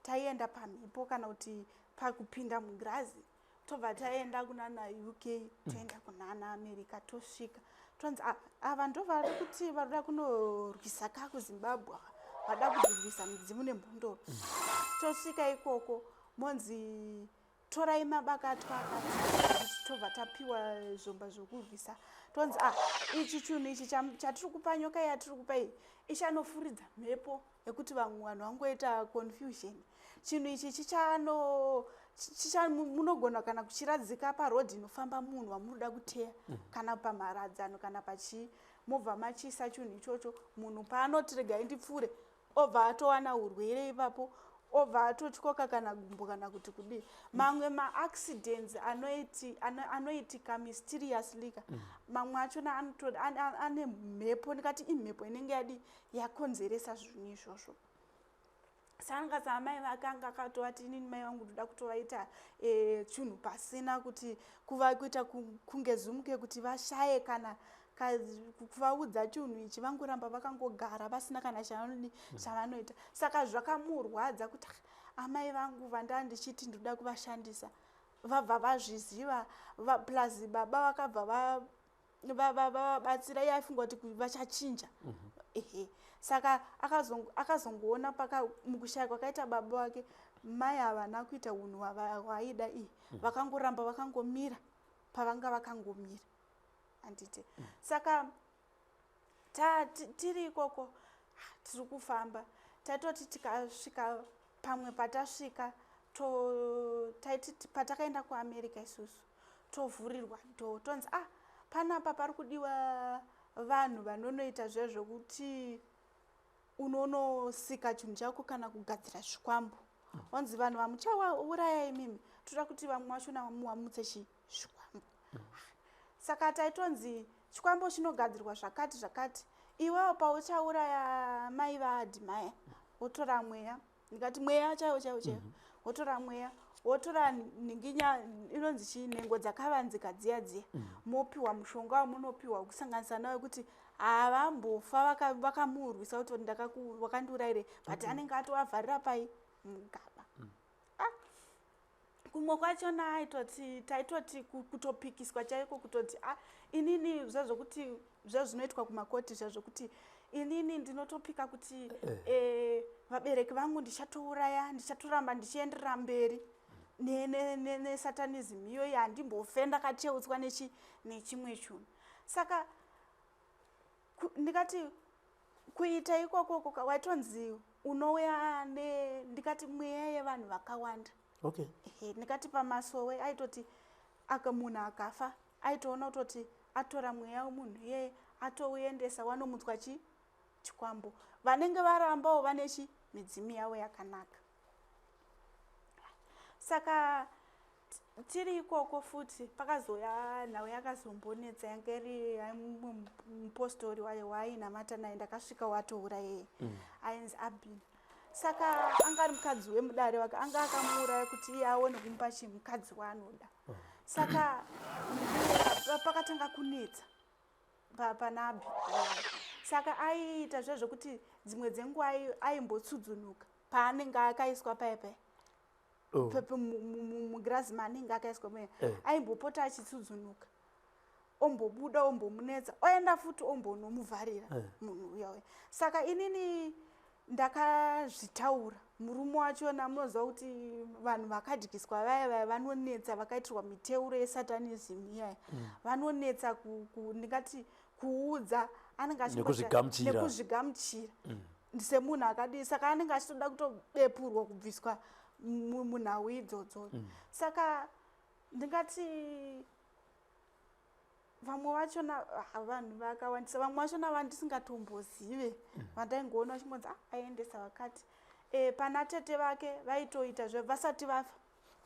taienda pamhepo kana kuti pakupinda mugirazi tobva taenda kunana UK toenda kunana America tosvika tonzi ava ndo vari kuti varikuda kunorwisa kuZimbabwe vada kuzirwisa midzimu nemhondoro. Tosvika ikoko monzi torai mabakatwa akati tobva tapiwa zvomba zvokurwisa tonzi ichi chinhu ichi chatiri kupa nyoka yatiri kupa iyi ichanofuridza mhepo yekuti vamwe vanhu vangoita confusion. Chinhu ichi munogona kana kuchiradzika parodhi inofamba munhu wamunoda kuteya kana pamharadzano kana pachimovha machisa chinhu ichocho munhu paanoti regai ndipfuure obva atowana urwere ipapo obva atotyoka kana gumbo kana kuti kudii. Mamwe maaccidents anoitika mysteriously mamwe achona ane mhepo ndikati imhepo inenge yakonzeresa zvinhu izvozvo. Sanga samai vakanga akatovati inini mai vangu ndoda kutovaita chinhu pasina kuti kuita kungezumuke kuti vashaye kana kuvaudza chinhu ichi vangoramba vakangogara vasina kana chavanoita. Saka zvakamurwadza kuti amai vangu vandanga ndichiti ndoda kuvashandisa vabva vazviziva plus baba vakabva vabatsira iye aifunga kuti vachachinja. Saka akazongoona mukushaya kwakaita baba wake mai havana kuita unhu hwaida vakangoramba vakangomira pavanga vakangomira handiti. Saka tiri ikoko tiri kufamba taitoti tikasvika pamwe patasvika taiti patakaenda kuAmerica isusu tovhurirwa tonzi panapa pari kudiwa vanhu vanonoita zvezvokuti unonosika chinhu chako kana kugadzira zvikwambo. Wanzi vanhu vamuchauraya imimi toda kuti vamwe vachona muwamutse zvikwambo. Saka taitonzi chikwambo chinogadzirwa zvakati iwewo pauchauraya mai vaadhimaya wotora mweya ndikati mweya chaiwo wotora mweya wotora ninginya inonzi chinhengo dzakavanzika dziya mopiwa mushonga wamunopiwa kusanganisa nawe kuti havambofa vakamurwisa kuti wakandiurayire but anenge atovavharira pai mugaba. Kumwe kwachona taitoti kutopikiswa chaiko kutoti inini zvezvokuti zvezvinoitwa kumakoti zvezvokuti inini ndinotopika kuti vabereki vangu ndichatouraya ndichatoramba ndichienderera mberi nesatanism iyoyi handimbofe ndakateutswa nechimwe chinhu. Saka ndikati kuita ikoko waitonzi unouya ndikati mweya yevanhu vakawanda. Ndikati pamasowe aitoti munhu akafa aitoona kutoti atora mweya wemunhu iyeye atouendesa wanomutswa chikwambo vanenge varambawo vane midzimu yavo yakanaka. Saka tiri ikoko futi pakazoya nhau yakazombonetsa yanga iri mupostori wainamata naye ndakasvika watoura yeye ainzi Abini. saka anga ari mukadzi wemudare wake anga akamuuraya kuti iye aone kumupa chimukadzi waanoda saka pakatanga kunetsa panabi saka aiita zvezvokuti dzimwe dzenguva aimbotsuzunuka paanenge akaiswa paipai mugirazi maanenge akaiswa maya aimbopota achitsudzunuka ombobuda ombomunetsa oenda futi ombonomuvharira munhu uya uya saka inini ndakazvitaura murume wachona munoziva kuti vanhu vakadyiswa vaya vanonetsa vakaitirwa miteuro yesatanism iyaya vanonetsa ndingati kuudza anenge nekuzvigamuchira semunhu akadii saka anenge achitoda kutobepurwa kubviswa munhau idzodzo saka ndingati vamwe vachona vanhu vakawandisa vamwe vachona vandisingatombozive vandaingoona vachingonzi aendesa vakati pana tete vake vaitoita vasati vafa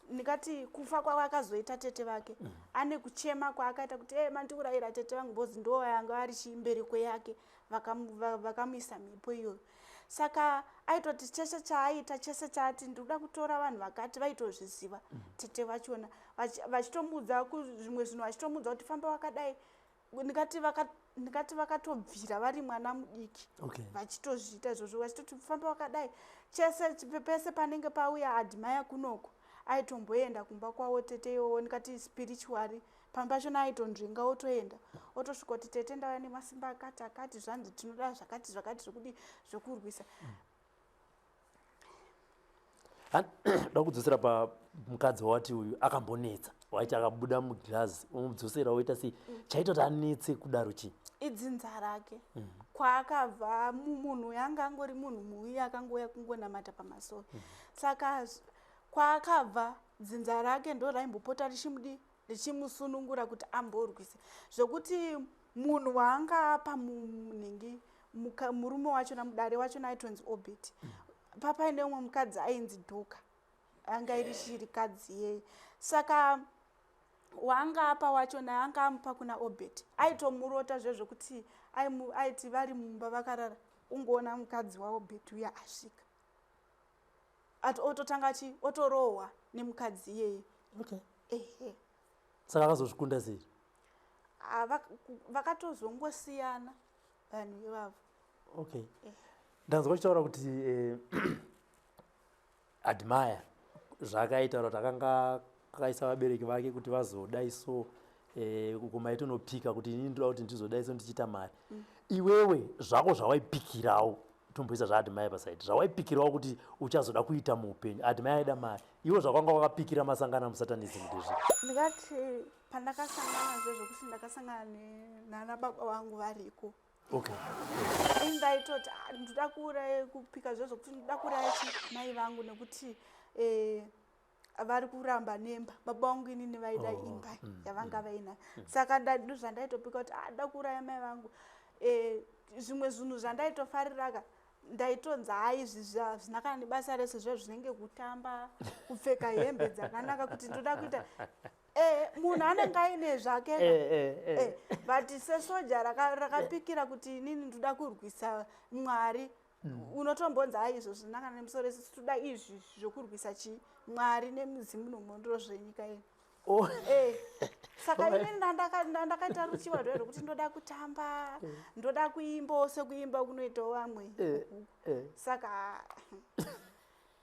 ndingati kufa kwavakazoita tete vake ane kuchema kwaakaita kuti mandiurayira tete vangu bhozi ndo vanga vari chimbereko yake vakamuisa mhepo iyoyo saka aitoti chese chaaita chese chaati ndikuda kutora vanhu vakati vaitozviziva tete vachona vachitomudza zvimwe zvinhu vachitomudza kuti famba wakadai ndingati vakatobvira vari mwana mudiki vachitozviita izvozvo vachitoti famba wakadai chese pese panenge pauya admire kunoko aitomboenda kumba kwavo tete iwowo ndikati spiritually pamba chona aitonzvinga otoenda otosvika kuti tete ndauya nemasimba akati zvanzi tinoda zvakati zvokudi zvokurwisa da kudzosera pamukadzi wawati uyu akambonetsa waiti akabuda mugirazi omudzosera woita sei chaitoti anetse kudaro chii idzinza rake kwaakabva munhu yanga angori munhu muwi akangouya kungonamata pamasoro saka kwaakabva dzinza rake ndo raimbopota richimusunungura kuti amborwise zvokuti munhu waanga apa munhingi murume wachona mudare wachona aitonzi obeti papaine umwe mukadzi ainzi dhoka anga iri shirikadzi yeye saka waanga apa wachona anga amupa kuna obeti aitomurota zvezvokuti aiti vari mumba vakarara ungoona mukadzi waobeti uya asvika ototanga otorohwa nemukadzi iyeye saka akazozvikunda sei vakatozongosiyana vanhu ivavo ndanzwa uchitaura kuti admire zvakaitaura kuti akanga akaisa vabereki vake kuti vazodaiso kumaitonopika kuti inini ndoda kuti ndizodaiso ndichiita mari iwewe zvako zvawaipikirawo tomboisa zvaadmire pasaidi zvawaipikirawo kuti uchazoda kuita muupenyu admire aida mari iwe zvakanga wakapikira masangano amusatanism ndezvi ndingati pandakasangana zvezvokuti ndakasangana nana baba vangu variko ndaitoti ndoda kuuraya kupika zvezvokuti ndoda kuuraya mai vangu nekuti vari kuramba nemba baba vangu inini vaida imba yavanga vainayo saka ndozvandaitopika kuti ndoda kuuraya mai vangu zvimwe zvinhu zvandaitofariraka ndaitonzi izvi hazvina kana nebasa rese zvezvinenge kutamba kupfeka hembe dzakanaka kuti ndoda kuita munhu anenge aine zvake but sesoja rakapikira kuti inini ndoda kurwisa mwari unotombonzi izvo zvinaka nemusoro ese toda izvi zvokurwisa mwari nemuzimu nomhonduro zvenyika ino saka inini ndakaita ruchiwa rwekuti ndoda kutamba ndoda kuimbawo sekuimba kunoitawo vamwe saka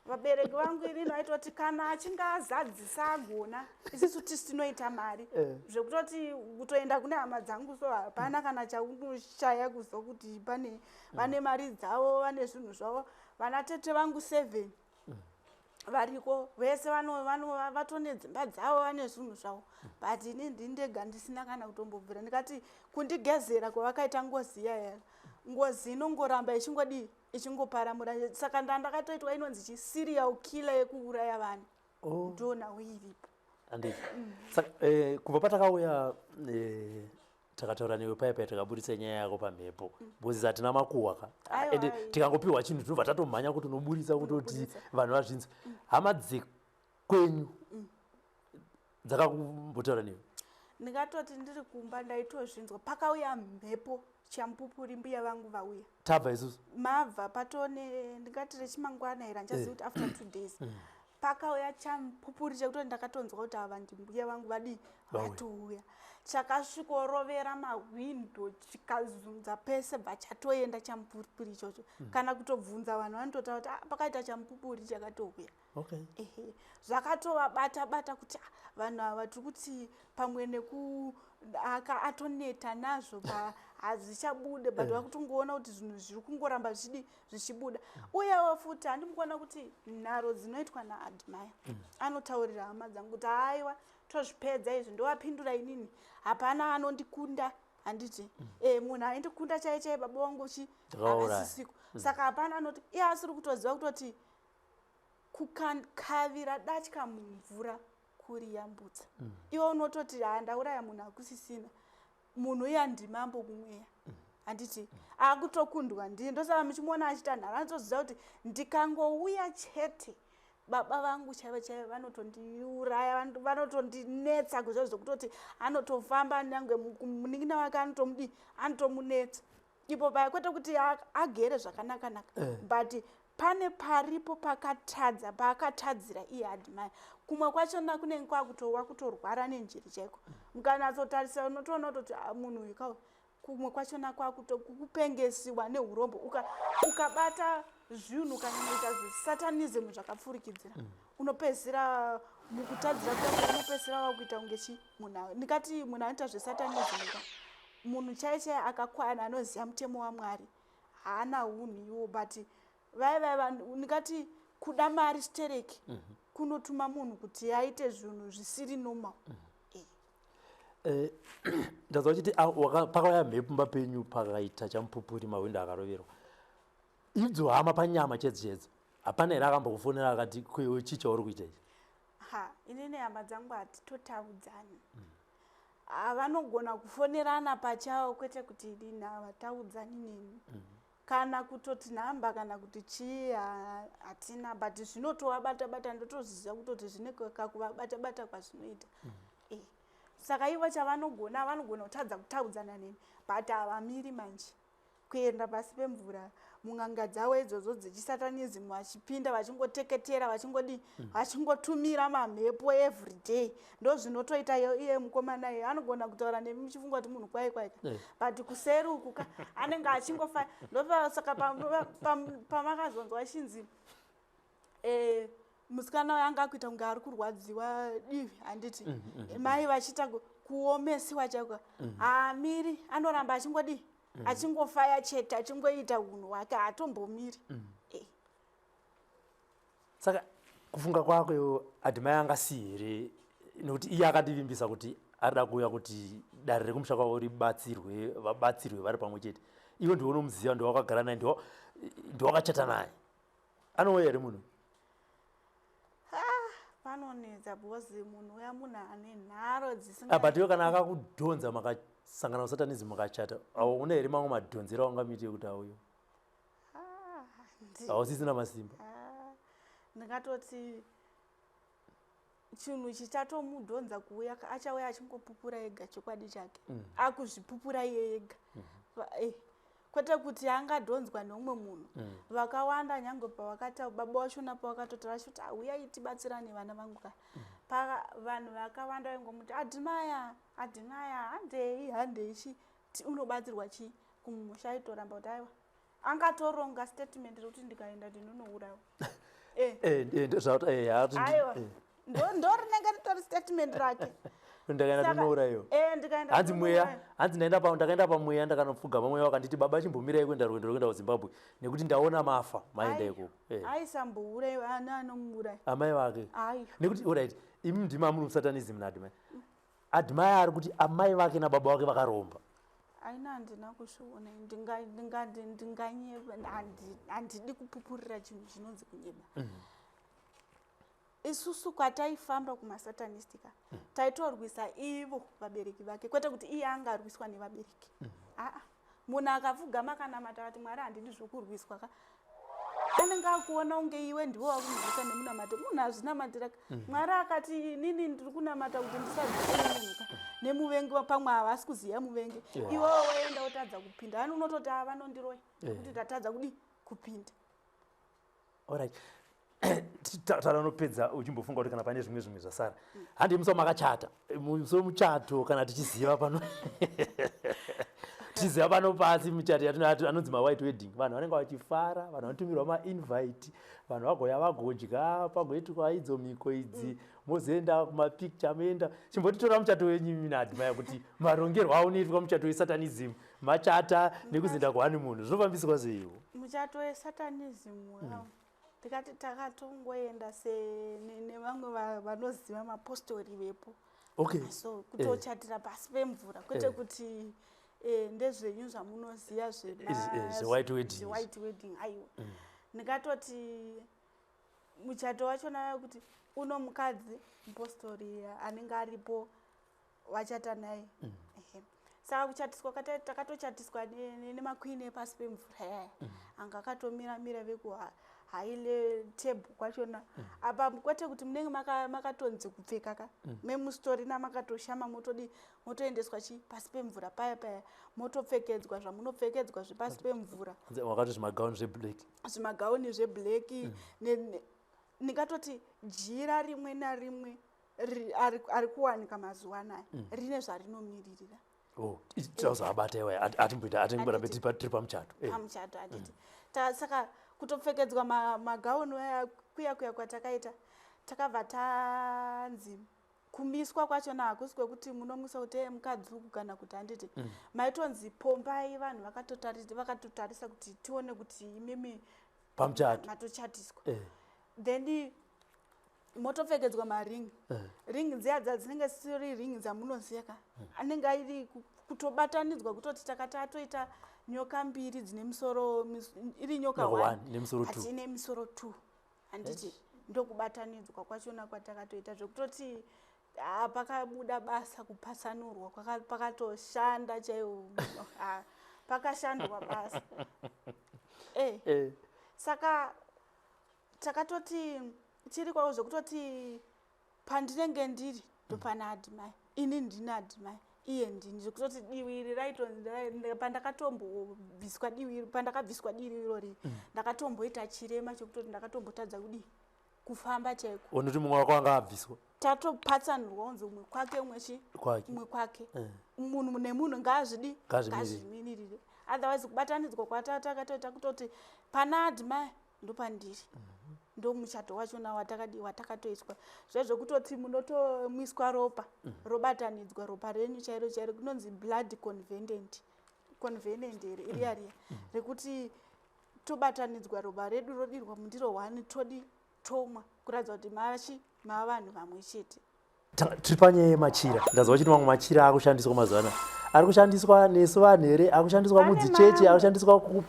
vabereki vangu inini vaitoti kana achinge azadzisa agona isusu tisinoita mari zvekutoti kutoenda kune hama dzangu so hapana kana chaunoshaya kuzwa kuti vane mari dzavo vane zvinhu zvavo vana tete vangu 7 variko vese vatone dzimba dzavo vane zvinhu zvavo but ini ndindega ndisina kana kutombobvira ndikati kundigezera kwavakaita ngozi yaya ngozi inongoramba ichingoparamura saka ndakatoitwa inonzi serial killer yekuuraya vanhu ndona uiripo saka kubva patakauya takataura newe paipai takaburitsa nyaya yako pamhepo bhozi hatina makuhwa ende tikangopiwa chinhu tinobva tatomhanya kuti unoburitsa kutoti vanhu vazvinzwa hama dzekwenyu dzakakumbotaura newe ndingatoti ndiri kumba ndaitozvinzwa pakauya mhepo champupuri mbuya vangu vauya tabva isusu mabva patone ndingati rechimangwana here handichazivi kuti after 2 days pakauya champupuri chekuti ndakatonzwa kuti ava ndimbuya vangu vadi vatouya chakasvikorovera mahwindo chikazunza pese bva chatoenda champupuri ichocho kana kutobvunza vanhu vanototaura kuti pakaita champupuri chakatouya ehe zvakatovabata kuti vanhu ava tiri kuti pamwe atoneta nazvo hazvichabude but vakutongoona kuti zvinhu zviri kungoramba zvichibuda uyewo futi handimkuona kuti nharo dzinoitwa naadmire anotaurira hama dzangu kuti aiwa tozvipedza izvi ndovapindura inini hapana anondikunda handiti munhu aindikunda chaichai baba vangu havasisiko saka hapana anoti iye asiri kutoziva kutoti kukavira datya mumvura kuriyambutsa iwe unototi ndauraya munhu akusisina munhu iye ndimambo kumweya handiti akutokundwa ndiye ndosaka muchimuona achita nharo anotoziva kuti ndikangouya chete baba vangu chaivo chaivo vanotondiuraya vanotondinetsa kuzvo zvokutoti anotofamba nyange munin'ina wake anotomunetsa ipo paya kwete kuti agere zvakanaka but pane paripo paakatadzira iye admire kumwe kwachona kunenge kwakutowa kutorwara nenjiri chaiko mukanatsotarisa unotoona kuti munhu uyu kumwe kwachona kwakutokupengesiwa neurombo ukabata zvinhu kana unoita zvisatanism zvakapfurikidzira unopedzisira mukutadzira kwako unopedzisira wakuita kunge munhu ndikati munhu anoita zvesatanism munhu chaichai akakwana anoziva mutemo waMwari haana unhu iwo but vai ndikati kuda mari stereki kunotuma munhu kuti aite zvinhu zvisiri normal ndazva kuti pakauya mhepo mba penyu pakaita champupuri mahwindo akaroverwa idzo hama panyama chedzo hapana here akambokufonera akati kwewe chii chauri kuita ichi inini hama dzangu hatitotaudzani vanogona kufonerana pachavo kwete kuti dini havataudzani neni kana kutoti nhamba kana kuti chii hatina but zvinotovabata ndotoziva kutoti zvine kakuvabata kwazvinoita saka ivo chavanogona kutadza kutaudzana neni but havamiri manje kuenda pasi pemvura mun'anga dzavo idzodzo dzechisatanism vachipinda vachingoteketera vachingotumira mamhepo everyday ndo zvinotoita iye mukomana iye anogona kutaura nemi muchifunga kuti munhu kwaika but kuseri uku anenge achingofa ndosaka pamakazonzwa chinzi musikana wanga akuita kunge ari kurwadziwa divi handiti mai vachiita kuomesiwa chaiko haamiri anoramba achingofaya chete achingoita unhu hwake hatombomiri saka kufunga kwako admire angasiyi here nokuti iye akativimbisa kuti arida kuuya kuti dare rekumusha kwavo vabatsirwe vari pamwe chete iwe ndiwonomuziva ndiwakagara naye ndiwakachata naye anouya here munhu panonetsa because munhu uya munhu ane nharo dzisinga but iwe kana akakudhonza makasangana musatanism makachata une here mamwe madhonzero aungamuite kuti auyo hausisina masimba ndingatoti chinhu chichatomudhonza kuuya achauya achingopupura ega chokwadi chake akuzvipupura iye ega kwete kuti angadhonzwa neumwe munhu vakawanda nyange pavakata baba vachona pavakatotara kuti uyai tibatsirane vana vangu vanhu vakawanda vaingomuti admire handei chi unobatsirwa chii kumusha aitoramba kuti aiwa angatoronga statement rekuti ndikaenda ndinonourayiwa aiwa ndorinenge ritori statement rake ndakaenda ndinourayiwa hanzi ndakaenda pamweya ndakanopfugama mweya wakanditi baba chimbomirai kuenda rwendo rwekuenda kuZimbabwe nekuti ndaona mafa maenda ikoko aisambourayiwa ana anomuuraya amai vake nekuti orit imi ndima muri musatanism naadmire admire ari kuti amai vake nababa vake vakaromba aina handina kuzviona ndinganyeva handidi kupupurira chinhu chinonzi kunyeba isusu kwataifamba kumasatanistika taitorwisa ivo vabereki vake kwete kuti iye angarwiswa nevabereki munhu akapfugama kana mata akati mwari handidi zvokurwiswa anenge akuona unge iwe ndiwe wakunzwisa nemunamata munhu azvinamatira Mwari akati inini ndiri kunamata kuti ndisazimuka nemuvengi pamwe havasi kuziya muvengi iwewe woenda wotadza kupinda ani unototi vanondiroya kuti tatadza kudi kupinda. Alright. Taranopedza uchimbofunga kuti kana pane zvimwe zvasara handi muso makachata muso muchato kana tichiziva pano tichiziva pano pasi muchato yatinoti anonzi white wedding vanhu vanenge vachifara vanhu vanotumirwa mainvite vanhu vagoya vagodya pagoitwa idzo miko idzi mozoenda kumapicture moenda chimbotitora muchato wenyu minadhimaya kuti marongerwo aunoitwa muchato wesatanism machata nekuzinda kuhanimunhu zvinofambiswa seiwo muchato wesatanism tikati takatongoenda nevamwe vanoziva mapostori vepo so kutochatira pasi pemvura kwete kuti ndezvenyu zvamunoziva white wedding aiwa ndikatoti muchato wachona kuti uno mukadzi mupostori anenge aripo wachata naye saka kuchatiswa takatochatiswa nemakwini epasi pemvura yaya anga akatomira veku haile table kwachona apa kwete kuti munenge makatonzi kupfeka ka memustori namakatoshama motoendeswa pasi pemvura paya motopfekedzwa zvamunopfekedzwa zvepasi pemvura wakati zvimagauni zveblack nikatoti jira rimwe narimwe ari kuwanika mazuva anaya rine zvarinomiririra tauzoabata iwe atimborambe tiri pamuchato hatiti saka kutopfekedzwa magauni aya kuya kwatakaita takabva tanzi kumiswa kwachona hakusi kwekuti munomisa kuti mukadzi uku kana kuti handiti maitonzi pombai vanhu vakatotarisa kuti tione kuti imimi matochatiswa then motopfekedzwa maringi ringi dziya dzinenge siri ringi dzamunoziyaka anenge airi kutobatanidzwa kutoti takati atoita nyoka mbiri dzine musoro iri nyoka 1 hatine misoro 2 handiti ndokubatanidzwa kwachona kwatakatoita zvekutoti pakabuda basa kupasanurwa pakatoshanda chaiwo pakashandwa basa saka takatoti chiri kwavo zvekutoti pandinenge ndiri ndopana adhimai ini ndina adhimai iye ndini zvekutoti divi iri pandakatombobviswa divi pandakabviswa divi irori ndakatomboita chirema chekutoti ndakatombotadza kudi kufamba chaiko unoti mumwe wako anga abviswa tatopatsanurwa unzi umwe kwake umwe kwake munhu nemunhu ngazvimirire otherwise kubatanidzwa kwatakatoita kutoti pana adhimai ndopandiri ndo muchato wachona watakatoiswa zvezvekutoti munotomiswa ropa robatanidzwa ropa renyu chairo kunonzi blood convenant iriya rekuti tobatanidzwa ropa redu rodirwa mundiro 1 todi tomwa kuratidza kuti mava vanhu vamwe chete. Tiri panyaya yemachira ndaziva kuti mamwe machira akushandiswa mazuva anaya ari kushandiswa nesu vanhu here akushandiswa mudzichechi akushandiswa kune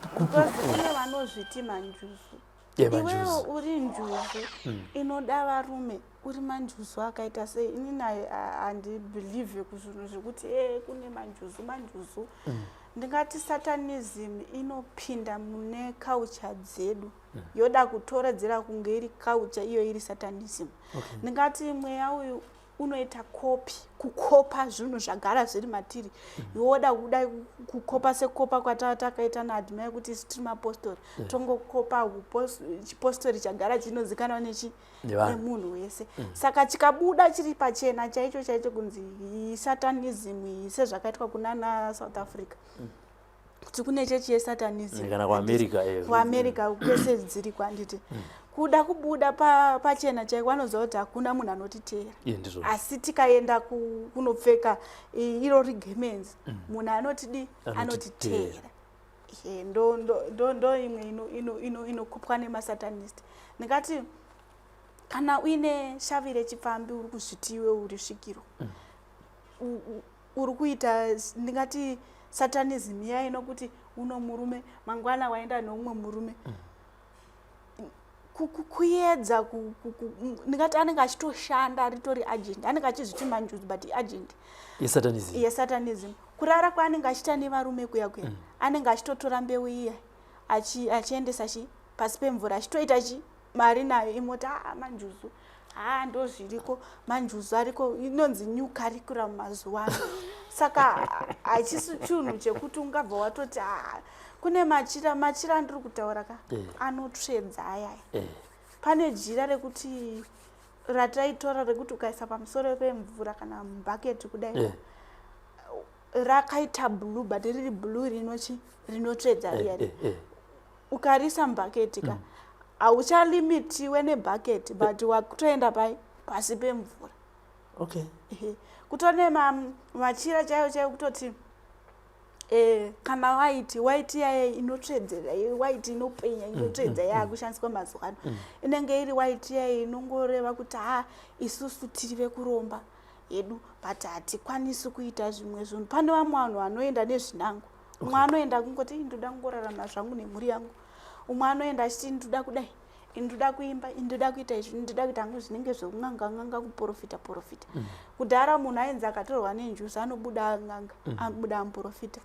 vanozviti manjuzu iwewo uri njuzu inoda varume uri manjuzu akaita sei inini handibhilivhe kuzvinhu zvekuti kune manjuzu ndingati satanism inopinda mune culture dzedu yoda kutoredzera kunge iri culture iyo iri satanism ndingati mweya uyu unoita kukopa zvinhu zvagara zviri matiri yoda kuda kukopa sekopa kwatatakaita naadhimai kuti tiri mapostori tongokopa chipostori chagara chinozikanwa nemunhu wese saka chikabuda chiri pachena chaicho kunzi satanism sezvakaitwa kunana South Africa kuti kune chechi yesatanism kana kuamerica kwese dziri kwanditi kuda kubuda pachena chaiko vanoziva kuti hakuna munhu anotiteera asi tikaenda kunopfeka iro rigemenzi munhu anotiteera ndo imwe inokopwa nemasatanist ndingati kana uine shavi rechipfambi uri kuzviti iwe uri svikiro uri kuita ndingati satanism iya inokuti uno murume mangwana waenda neumwe murume kuedza ndingati anenge achitoshanda ritori agent anenge achizviti manjuzi but agent yesatanism kurara kwaanenge achiita nevarume kuya anenge achitotora mbeu iya achiendesa pasi pemvura achitoita mari nayo imoti manjuzu ndo zviriko manjuzu ariko inonzi new curriculum mazuva ano. Saka hachisi chinhu chekuti ungabva watoti kune machira andiri kutaura ka anotsvedza ayaya. Pane jira rekuti rataitora rekuti ukaisa pamusoro pemvura kana mubhaketi kudai rakaita blue but riri blue rinotsvedza riya. Ukarisa mubhaketi ka hauchalimitiwe nebhaketi but wakutoenda pasi pemvura. Kutone machira chaiyo kutoti kana white yaye inotsvedzera white inopenya inotsvedza yakushandiswa mazuva ano inenge iri white yaye inongoreva kuti isusu tiri vekuromba yedu but hatikwanisi kuita zvimwe zvinhu. Pane vamwe vanhu vanoenda nezvinango. Umwe anoenda kungoti ndoda kungorarama zvangu nemhuri yangu. Umwe anoenda achiti ndoda kudai, ndoda kuimba, ndoda kuita izvi, ndoda kuita hangu zvinenge zvekun'anga kuprofita. Kudhara munhu ainzi akatorwa nenjuzi anobuda n'anga, abuda amuprofita.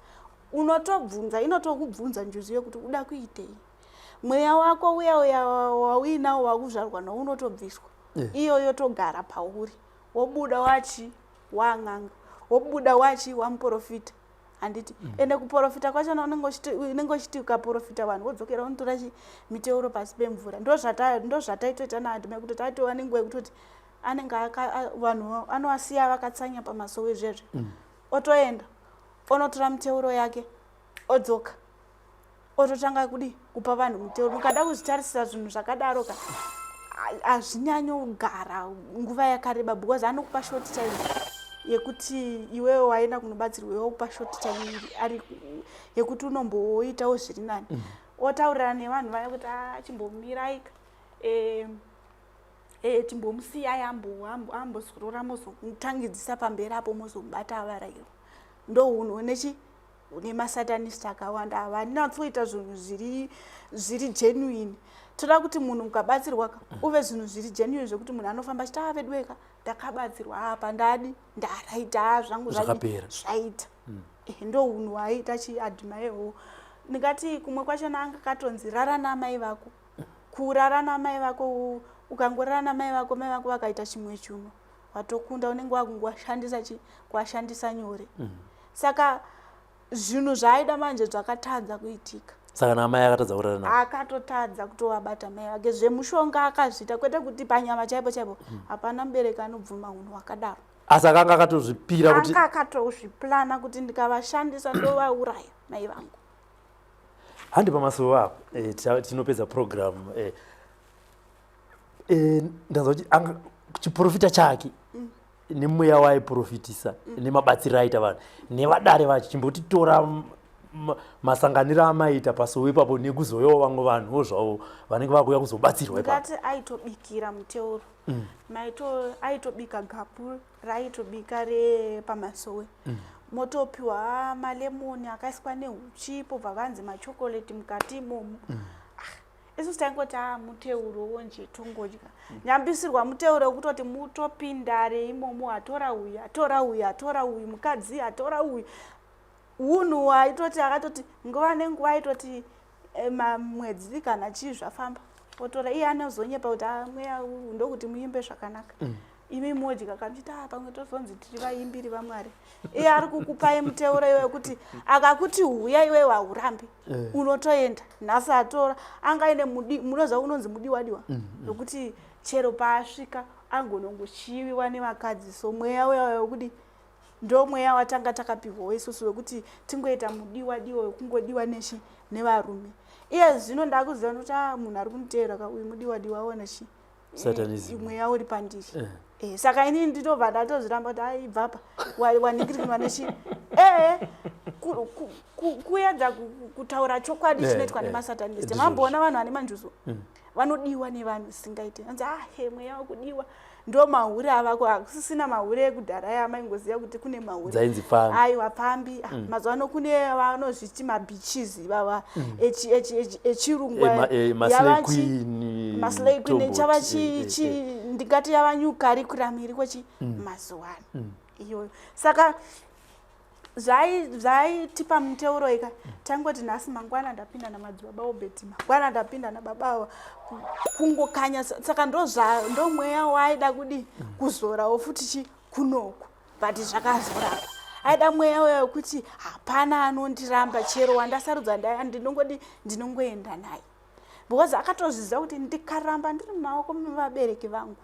Unotobvunza, inotokubvunza njuzi yokuti uda kuitei. Mweya wako uya wauinawo wakuzvarwa nawo unotobviswa. Iyo yotogara pauri. Wobuda wachi wang'anga, wobuda wachi wamuprofita. Handiti ende kuprofita kwacho unenge uchiti ukaprofita vanhu wodzokera unotora miteuro pasi pemvura. Ndo zvataitoita naantu mekuti taitova nenguva yekutoti anenge vanhu anovasiya vakatsanya pamasowe zvezve. Otoenda onotora miteuro yake odzoka ototanga kupa vanhu miteuro. Mukada kuzvitarisira zvinhu zvakadaro ka hazvinyanyogara nguva yakareba because anokupa short time yekuti iwewe waenda kunobatsirwa wokupa short time yekuti unomboitawo zviri nani. Otaurira nevanhu vaya kuti chimbomirai chimbomusiyai ambozorora mozomutangidzisa pamberi apo mozomubata avarairo. Ndo unhu une masatanist akawanda havanatsoita zvinhu zviri genuine. Toda kuti munhu mukabatsirwa uve zvinhu zviri genuine zvekuti munhu anofamba achiti vedu weka ndakabatsirwa apa ndaraita zvangu zvaita. Ndo unhu hwaita chiadhimayewo. Ndingati kumwe kwacho anga katonzi rara namai vako. Kurara namai vako, ukangorara namai vako vakaita chimwe chinhu watokunda unenge wakungwashandisa nyore. Saka zvinhu zvaaida manje zvakatadza kuitika. Saka namai akatadza kurara nawo. Akatotadza kutovabata mai vake. Zvemushonga akazviita kwete kuti panyama chaipo hapana mubereki anobvuma munhu wakadaro. Asi akanga akatozvipira kuti akatozviplana kuti ndikavashandisa ndovauraya mai vangu. Handi pamasowe apo tinopedza program ndanzwa kuti chiprofita chake nemweya waiprofitisa nemabatsiro aita vanhu nevadare vacho chimbotitora masanganiro amaita pasowe ipapo nekuzoyawo vamwe vanhuwo zvavo vanenge vakuuya kuzobatsirwa ipapo. Ngati aitobikira muteuro aitobika gapu raitobika repamasowe motopiwa malemoni akaiswa nehuchi pobva vanzi machokoleti mukati imomo. Isusu taingoti muteuro wonje tongodya. Nyambisirwa muteuro wekutoti mutopindare imomo atora uyu mukadzi atora uyu. Unhu aitoti akatoti nguva nenguva aitoti mwedzi kana chii zvafamba otora iye anozonyepa kuti mweya ndokuti muimbe zvakanaka. Imi modya kamuchiti pamwe tozonzi tiri vaimbiri vamwari. Iye ari kukupai muteuro wekuti akakuti huya iwewe haurambi unotoenda. Nhasi atora anga aine munoziva unonzi mudiwadiwa wekuti chero paasvika angonongochiviwa nevakadzi. So mweya wekuti ndo mweya watanga takapihwa isusu wekuti tingoita mudiwadiwa wekungodiwa nevarume. Iye zvino ndakuziva kuti munhu ari kuniteera uyu mudiwadiwa wona mweya uri pandiri. Saka ini ndinobva ndatozviramba kuti aibva apa waningirikinwa kuedza kutaura chokwadi chinoitwa nemasatanist. Mamboona vanhu vane manjuzu vanodiwa nevanhu singaiti. Anzi mweya wekudiwa ndo mahure avako. Hakusisina mahure ekudhara aya maingoziva kuti kune mahure aiwa pambi. Mazuva ano kune vanozviti mabichizi ivava echirungwa maslay queen chava ndingati yava new curriculum iriko mazuva ano iyoyo. Saka zvaitipa muteuro ika tangoti nhasi mangwana ndapinda namadzibaba obeti mangwana ndapinda nababa kungokanya saka ndo mweya waida kudi kuzorawo futi kunoku but zvakazorapa aida mweya wekuti hapana anondiramba chero wandasarudza ndinongoenda naye because akatozviziva kuti ndikaramba ndiri mumaoko mevabereki vangu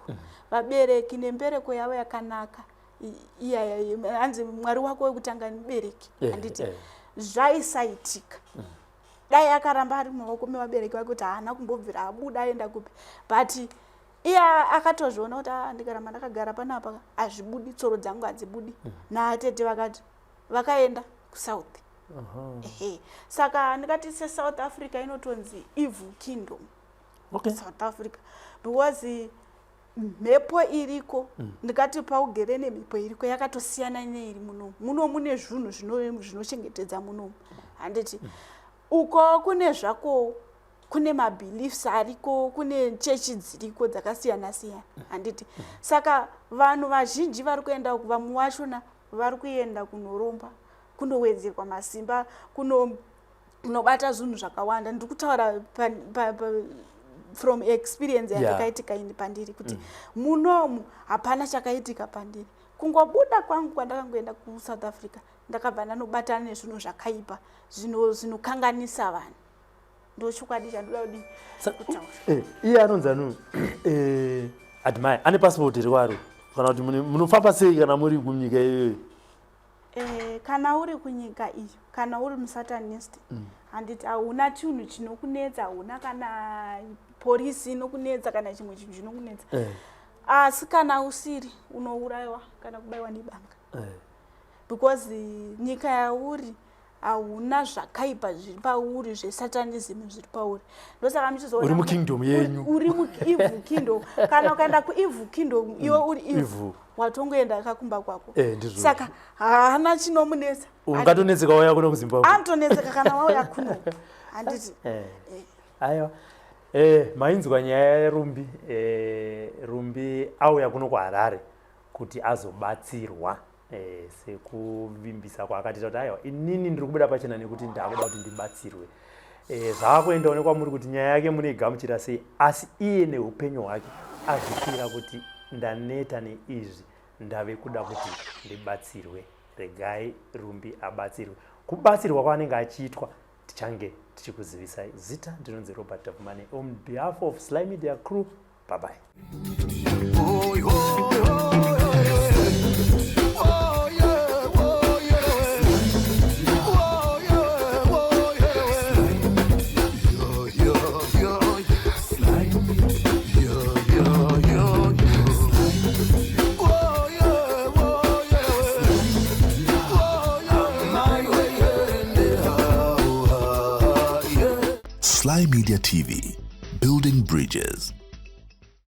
vabereki nembereko yavo yakanaka hanzi mwari wako wekutanga mubereki handiti zvaisaitika dai akaramba ari mumaoko mevabereki vake kuti haana kumbobvira abuda aenda kupi but iye akatozviona kuti ndikaramba ndakagara panapa hazvibudi tsoro dzangu hadzibudi naatete vakati vakaenda kusouth saka ndikati seSouth Africa inotonzi evil kingdom South Africa because mhepo iriko ndikati paugere nemhepo iriko yakatosiyana neiri muno mune zvinhu zvinochengetedza muno handiti uko kune zvako kune mabeliefs ariko kune chechi dziriko dzakasiyana siyana handiti saka vanhu vazhinji vari kuenda vamwe vachona vari kuenda kunoromba kunowedzerwa masimba kunobata zvinhu zvakawanda ndiri kutaura from experience yandakaitika ini pandiri kuti munomu hapana chakaitika pandiri kungobuda kwangu kwandakangoenda kuSouth Africa ndakabva ndanobatana nezvinhu zvakaipa zvinokanganisa vanhu ndochokwadi chandoda kudi kutaura iye anonzi anu admire ane passport iri kwaro kana kuti munofamba sei kana muri kunyika iyoyo kana uri kunyika iyo kana uri MuSatanist handiti hauna chinhu chinokunetsa hauna kana polisi inokunetsa kana chimwe chinhu chinokunetsa asi kana usiri unourayiwa kana kubayiwa nebanga because nyika yauri hauna zvakaipa zviri pauri zvesatanism zviri pauri ndosaka muchizoona uri mukingdom yenyu uri muevil kingdom kana ukaenda kuevil kingdom iwe uri evil watongoenda kakumba kwako saka haana chinomunetsa ungatonetseka wauya kuno kuZimbabwe anotonetseka kana wauya kuno handiti aiwa mainzwa nyaya yerumbi rumbi auya kuno kuHarare kuti azobatsirwa sekuvimbisa kwaakatiita kuti aiwa inini ndiri kubuda pachena nekuti ndakuda kuti ndibatsirwe zvaakuendawo nekwamuri kuti nyaya yake mune gamuchira sei asi iye neupenyu hwake azvipira kuti ndaneta neizvi ndave kuda kuti ndibatsirwe regai rumbi abatsirwe kubatsirwa kwaanenge achiitwa tichange tichikuzivisai zita ndinonzi Robert Tavumane on behalf of Sly Media crew bye bye Sly Media TV, building bridges.